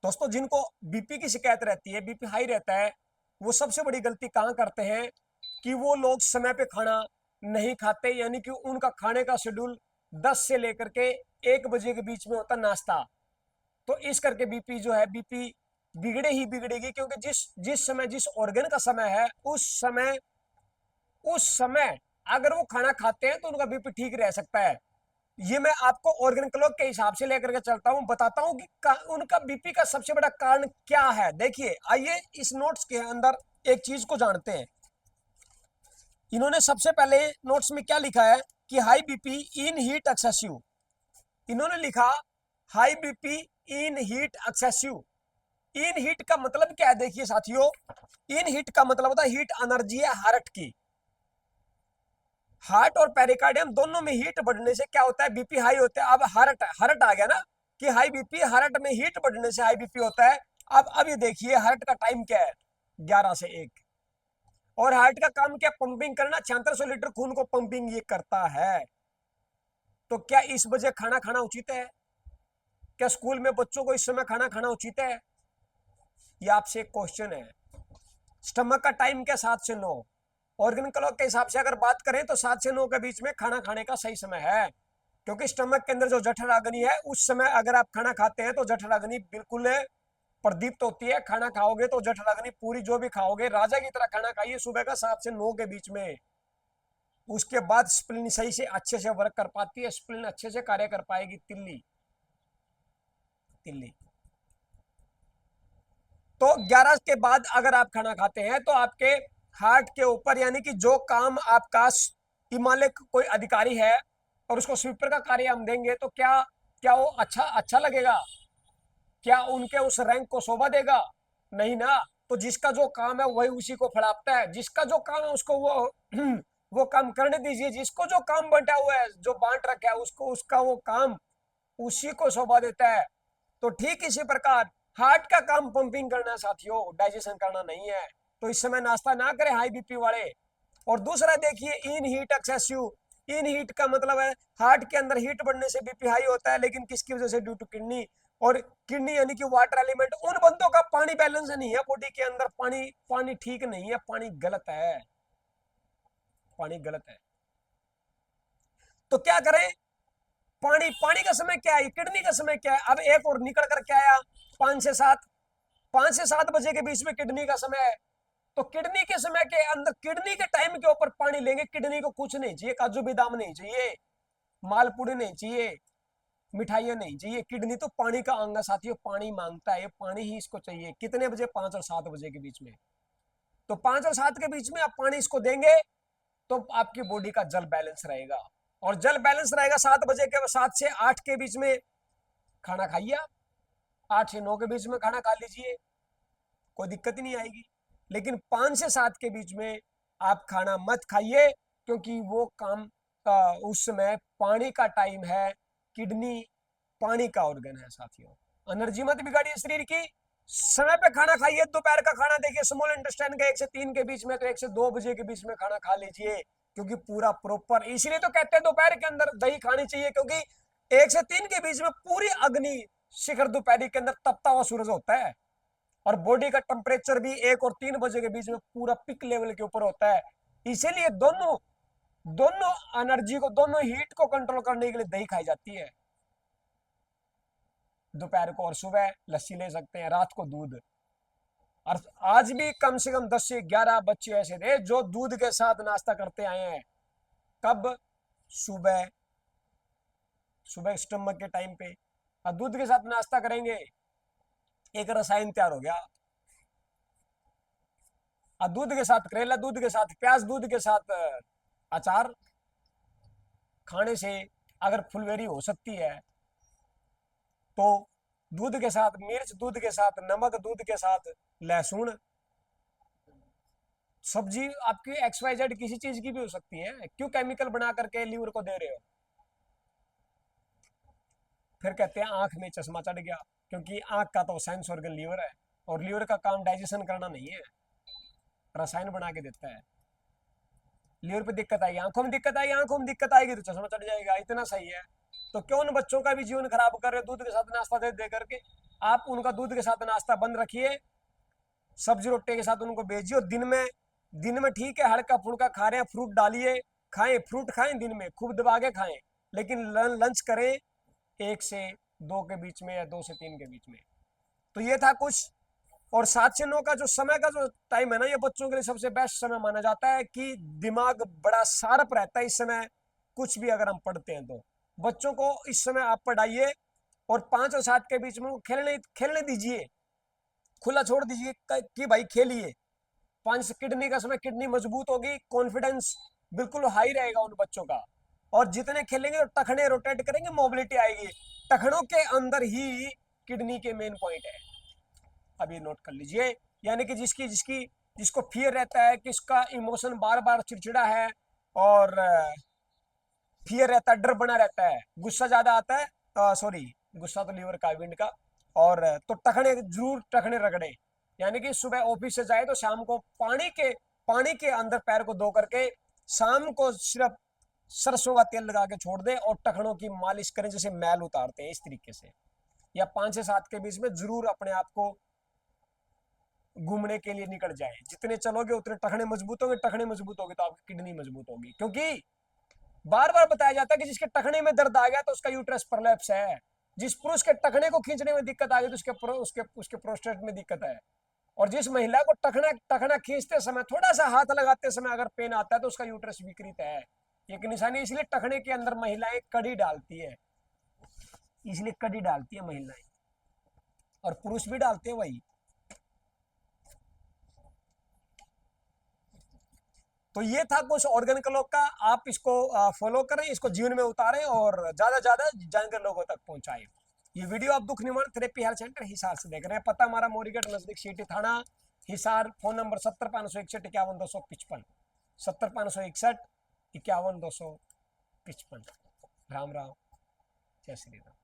दोस्तों जिनको बीपी की शिकायत रहती है, बीपी हाई रहता है, वो सबसे बड़ी गलती कहाँ करते हैं कि वो लोग समय पे खाना नहीं खाते, यानी कि उनका खाने का शेड्यूल 10 से लेकर के 1 बजे के बीच में होता नाश्ता। तो इस करके बीपी जो है, बीपी बिगड़े ही बिगड़ेगी, क्योंकि जिस जिस समय जिस ऑर्गन का समय है, उस समय अगर वो खाना खाते हैं तो उनका बीपी ठीक रह सकता है। ये मैं आपको ऑर्गन क्लॉक के हिसाब से लेकर के चलता हूं, बताता हूं कि उनका बीपी का सबसे बड़ा कारण क्या है। देखिए, आइए इस नोट्स के अंदर एक चीज को जानते हैं। इन्होंने सबसे पहले नोट्स में क्या लिखा है कि हाई बीपी इन हीट एक्सेसिव। इन्होंने लिखा हाई बीपी इन हीट एक्सेसिव। इन हीट का मतलब क्या है? देखिए साथियों, इन हीट का मतलब होता है हीट एनर्जी है हार्ट की। हार्ट और पेरिकार्डियम दोनों में हीट बढ़ने से क्या होता है? बीपी हाई होता है। अब हार्ट हार्ट आ गया ना कि हाई बीपी, हार्ट में हीट बढ़ने से हाई बीपी होता है। अब ये देखिए हार्ट का टाइम क्या है? 11 से 1। और हार्ट का काम क्या? पंपिंग करना। 7600 लीटर खून को पंपिंग ये करता है। तो क्या इस बजे खाना खाना उचित है? क्या स्कूल में बच्चों को इस समय खाना खाना उचित है? ये आपसे एक क्वेश्चन है। स्टमक का टाइम क्या? 7 से 9। ऑर्गन क्लॉक के हिसाब से अगर बात करें तो 7 से 9 के बीच में खाना खाने का सही समय है, क्योंकि स्टमक के अंदर जो जठराग्नि है, उस समय अगर आप खाना खाते हैं तो जठराग्नि बिल्कुल प्रदीप्त होती है। खाना खाओगे तो जठराग्नि पूरी, जो भी खाओगे राजा की तरह खाना खाइए सुबह का 7 से 9 के बीच में। उसके बाद स्प्लिन सही से अच्छे से वर्क कर पाती है, स्प्लिन अच्छे से कार्य कर पाएगी। तिल्ली तिल्ली तो 11 के बाद अगर आप खाना खाते हैं तो आपके हार्ट के ऊपर, यानी कि जो काम आपका हिमालय कोई अधिकारी है और उसको स्वीपर का कार्य हम देंगे, तो क्या क्या वो अच्छा अच्छा लगेगा? क्या उनके उस रैंक को शोभा देगा? नहीं ना। तो जिसका जो काम है वही उसी को फड़ाता है। जिसका जो काम है उसको वो वो काम करने दीजिए। जिसको जो काम बंटा हुआ है, जो बांट रखा है, उसको उसका वो काम उसी को शोभा देता है। तो ठीक इसी प्रकार हार्ट का काम पंपिंग करना साथियों, डाइजेशन करना नहीं है। तो इस समय नाश्ता ना करें हाई बीपी वाले। और दूसरा देखिए, इन हीट एक्सेसिव। इन हीट का मतलब है हार्ट के अंदर हीट बढ़ने से बीपी हाई होता है, लेकिन किसकी वजह से? Due to kidney. और किडनी यानी कि वाटर एलिमेंट, उन बंदों का पानी बैलेंस नहीं है बॉडी के अंदर। पानी पानी ठीक नहीं है, पानी गलत है, पानी गलत है। तो क्या करें? पानी पानी का समय क्या है? किडनी का समय क्या है? अब एक और निकल कर क्या आया? 5 से 7। 5 से 7 बजे के बीच में किडनी का समय है। तो किडनी के समय के अंदर, किडनी के टाइम के ऊपर पानी लेंगे। किडनी को कुछ नहीं चाहिए, काजू बादाम नहीं चाहिए, मालपुड़ी नहीं चाहिए, मिठाइयां नहीं चाहिए। किडनी तो पानी का अंग है साथियों, पानी मांगता है, पानी ही इसको चाहिए। कितने बजे? 5 और 7 बजे के बीच में। तो 5 और 7 के बीच में आप पानी इसको देंगे तो आपकी बॉडी का जल बैलेंस रहेगा। और जल बैलेंस रहेगा 7 बजे के, 7 से 8 के बीच में खाना खाइए आप। 8 से 9 के बीच में खाना खा लीजिए, कोई दिक्कत ही नहीं आएगी। लेकिन 5 से 7 के बीच में आप खाना मत खाइए, क्योंकि वो काम उस समय पानी का टाइम है। किडनी पानी का ऑर्गन है साथियों। एनर्जी मत बिगाड़िए शरीर की। समय पे खाना खाइए। दोपहर का खाना देखिए, स्मॉल इंटेस्टाइन का 1 से 3 के बीच में, तो 1 से 2 बजे के बीच में खाना खा लीजिए, क्योंकि पूरा प्रॉपर। इसलिए तो कहते हैं दोपहर के अंदर दही खानी चाहिए, क्योंकि 1 से 3 के बीच में पूरी अग्नि शिखर दोपहर के अंदर तपता हुआ सूरज होता है। और बॉडी का टेम्परेचर भी 1 और 3 बजे के बीच में पूरा पिक लेवल के ऊपर होता है। इसीलिए दोनों दोनों एनर्जी को, दोनों हीट को कंट्रोल करने के लिए दही खाई जाती है दोपहर को। और सुबह लस्सी ले सकते हैं, रात को दूध। और आज भी कम से कम 10 से 11 बच्चे ऐसे थे जो दूध के साथ नाश्ता करते आए हैं। कब? सुबह। सुबह स्टमक के टाइम पे और दूध के साथ नाश्ता करेंगे, एक रसायन तैयार हो गया। और दूध के साथ करेला, दूध के साथ प्याज, दूध के साथ अचार खाने से अगर फुलवेरी हो सकती है, तो दूध के साथ मिर्च, दूध के साथ नमक, दूध के साथ लहसुन, सब्जी आपकी XYZ किसी चीज की भी हो सकती है। क्यों केमिकल बना करके लीवर को दे रहे हो? फिर कहते हैं आंख में चश्मा चढ़ गया, क्योंकि आंख का तो सेंस ऑर्गन लीवर है, और लीवर का काम डाइजेशन करना नहीं है, रसायन बना के देता है। लीवर पे दिक्कत आई, आंखों में दिक्कत आई, आंखों में दिक्कत आएगी तो चश्मा चढ़ जाएगा। इतना सही है। तो क्यों उन बच्चों का भी जीवन खराब कर रहे हो दूध के साथ नाश्ता दे दे करके? आप उनका दूध के साथ नाश्ता बंद रखिए, सब्जी रोटी के साथ उनको भेजिए। और दिन में ठीक है हल्का फुल्का खा रहे हैं, फ्रूट डालिए, खाएं, फ्रूट खाएं, दिन में खूब दबा के खाएं, लेकिन लंच करें 1 से 2 के बीच में या 2 से 3 के बीच में। तो ये था कुछ। और 7 से 9 का जो समय का जो टाइम है ना, ये बच्चों के लिए सबसे बेस्ट समय माना जाता है कि दिमाग बड़ा शार्प रहता है इस समय, कुछ भी अगर हम पढ़ते हैं तो बच्चों को इस समय आप पढ़ाइए। और 5 और 7 के बीच में खेलने खेलने दीजिए, खुला छोड़ दीजिए कि भाई खेलिए। 5 किडनी का समय, किडनी मजबूत होगी, कॉन्फिडेंस बिल्कुल हाई रहेगा उन बच्चों का। और जितने खेलेंगे और टखने रोटेट करेंगे, मोबिलिटी आएगी। टखनों के अंदर ही किडनी के मेन पॉइंट है, अब ये नोट कर लीजिए। यानी कि जिसकी जिसकी जिसको फियर रहता है, किसका इमोशन बार बार चिड़चिड़ा है और फियर रहता है, डर बना रहता है, गुस्सा ज्यादा आता है, सॉरी गुस्सा तो लीवर का, विंड का। और तो टखने जरूर टखने रगड़े। यानी कि सुबह ऑफिस से जाए तो शाम को पानी के अंदर पैर को धो करके शाम को सिर्फ सरसों का तेल लगा के छोड़ दे और टखनों की मालिश करें जैसे मैल उतारते हैं, इस तरीके से। या 5 से 7 के बीच में जरूर अपने आप को घूमने के लिए निकल जाए। जितने चलोगे उतने टखने मजबूत होंगे, टखने मजबूत होगी तो आपकी किडनी मजबूत होगी। क्योंकि बार बार बताया जाता है कि जिसके टखने में दर्द आ गया तो उसका यूट्रस प्रलैप्स है। जिस पुरुष के टखने को खींचने में दिक्कत आ गई तो उसके प्रोस्टेट में दिक्कत है। और जिस महिला को टखना टखना खींचते समय, थोड़ा सा हाथ लगाते समय अगर पेन आता है तो उसका यूट्रस विकृत है। एक निशानी, इसलिए टखने के अंदर महिलाएं कड़ी डालती है, इसलिए कड़ी डालती है महिलाएं, और पुरुष भी डालते हैं वही। तो ये था कुछ ऑर्गेनिक लोग का। आप इसको फॉलो करें, इसको जीवन में उतारें और ज्यादा से ज्यादा जानकर लोगों तक पहुंचाएं। ये वीडियो आप दुख निवारण थेरेपी हेल्थ सेंटर हिसार से देख रहे हैं। पता हमारा मोरीगढ़ नजदीक city thana Hisar. Phone number 70 561 51 255, 70 561 51 255। Ram Ram, जय श्री राम।